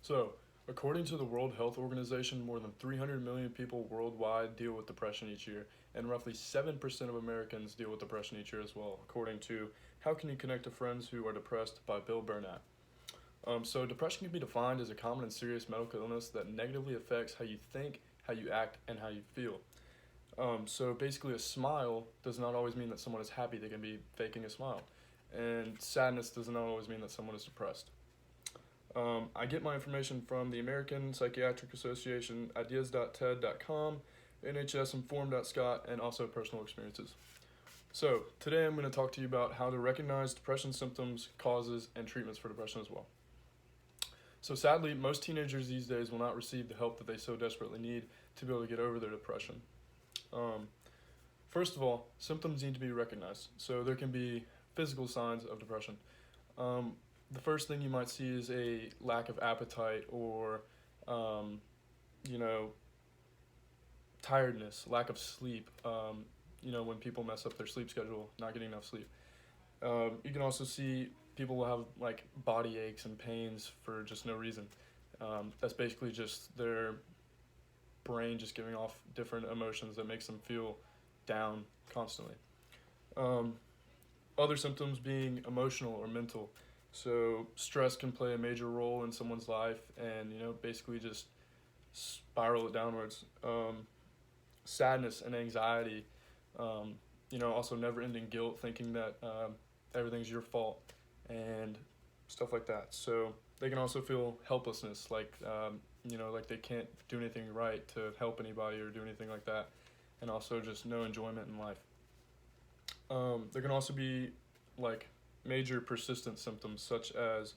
So, according to the World Health Organization, more than 300 million people worldwide deal with depression each year, and roughly 7% of Americans deal with depression each year as well, according to How Can You Connect to Friends Who Are Depressed by Bill Burnett. So, depression can be defined as a common and serious medical illness that negatively affects how you think, how you act, and how you feel. So, basically, a smile does not always mean that someone is happy, they can be faking a smile. And sadness does not always mean that someone is depressed. I get my information from the American Psychiatric Association, ideas.ted.com, nhsinform.scot, and also personal experiences. So, today I'm going to talk to you about how to recognize depression symptoms, causes, and treatments for depression as well. So, sadly, most teenagers these days will not receive the help that they so desperately need to be able to get over their depression. First of all, symptoms need to be recognized. So, there can be physical signs of depression. The first thing you might see is a lack of appetite or, you know, tiredness, lack of sleep. When people mess up their sleep schedule, not getting enough sleep. You can also see people will have like body aches and pains for just no reason. That's basically just their brain just giving off different emotions that makes them feel down constantly. Other symptoms being emotional or mental. So stress can play a major role in someone's life and, basically just spiral it downwards. Sadness and anxiety, also never ending guilt, thinking that everything's your fault and stuff like that. So they can also feel helplessness, like they can't do anything right to help anybody or do anything like that, and also just no enjoyment in life. There can also be like major persistent symptoms such as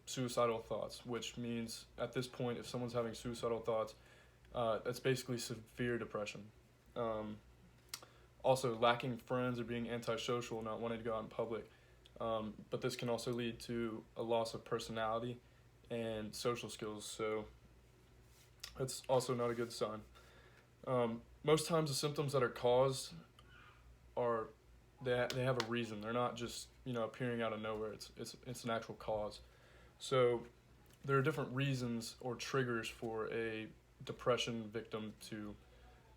suicidal thoughts, which means at this point, if someone's having suicidal thoughts, that's basically severe depression. Also, lacking friends or being antisocial, not wanting to go out in public. But this can also lead to a loss of personality and social skills, so that's also not a good sign. Most times the symptoms that are caused are they have a reason. They're not just appearing out of nowhere. It's an actual cause. So there are different reasons or triggers for a depression victim to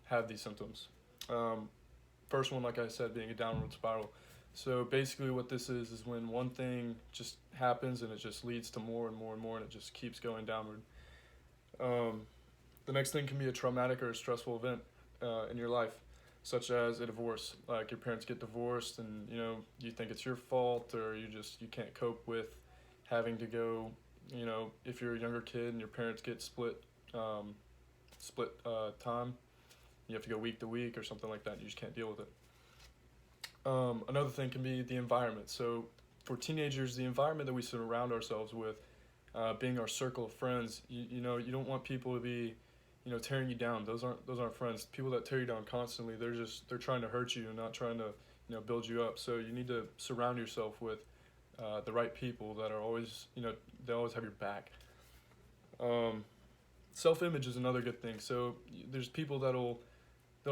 have these symptoms. First one, like I said, being a downward spiral. So basically what this is when one thing just happens and it just leads to more and more and more and it just keeps going downward. The next thing can be a traumatic or a stressful event in your life, such as a divorce. Like your parents get divorced and you think it's your fault, or you can't cope with having to go, if you're a younger kid and your parents get split time, you have to go week to week or something like that, and you just can't deal with it. Another thing can be the environment. So for teenagers, the environment that we surround ourselves with, being our circle of friends, you don't want people to be tearing you down. Those aren't friends. People that tear you down constantly, they're trying to hurt you and not trying to build you up. So you need to surround yourself with the right people that are always they always have your back. Self-image is another good thing. So there's people that'll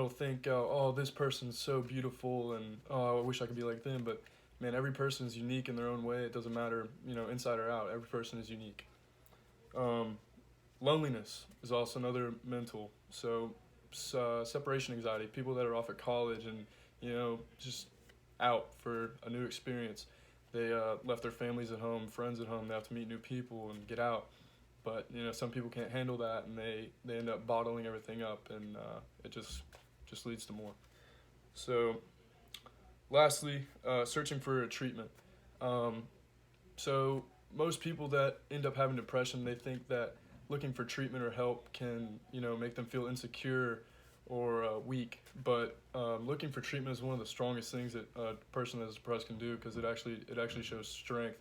think, oh, this person's so beautiful and oh, I wish I could be like them. But man, every person is unique in their own way. It doesn't matter inside or out. Every person is unique. Loneliness is also another mental. So separation anxiety, people that are off at college and just out for a new experience. They left their families at home, friends at home. They have to meet new people and get out. But some people can't handle that, and they end up bottling everything up, and it just leads to more. So lastly, searching for a treatment. So most people that end up having depression, they think that looking for treatment or help can make them feel insecure or weak. But looking for treatment is one of the strongest things that a person that is depressed can do, because it actually shows strength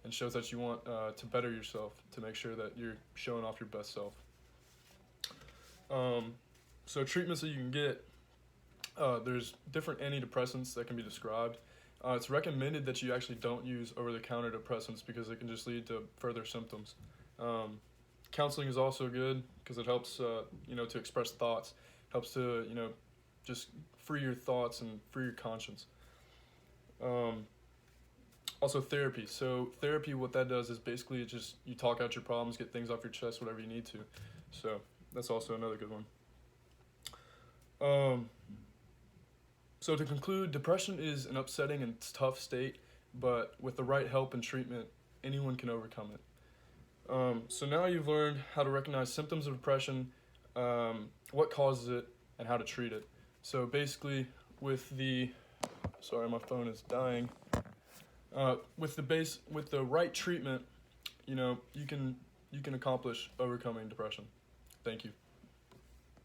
and shows that you want to better yourself, to make sure that you're showing off your best self. So treatments that you can get, there's different antidepressants that can be described. It's recommended that you actually don't use over-the-counter depressants because it can just lead to further symptoms. Counseling is also good because it helps, to express thoughts, helps to, just free your thoughts and free your conscience. Also therapy. So therapy, what that does is basically it just you talk out your problems, get things off your chest, whatever you need to. So that's also another good one. Um, so to conclude, depression is an upsetting and tough state, but with the right help and treatment, anyone can overcome it. So now you've learned how to recognize symptoms of depression, what causes it, and how to treat it. So basically, with the, sorry, my phone is dying. With the right treatment, you can accomplish overcoming depression. Thank you.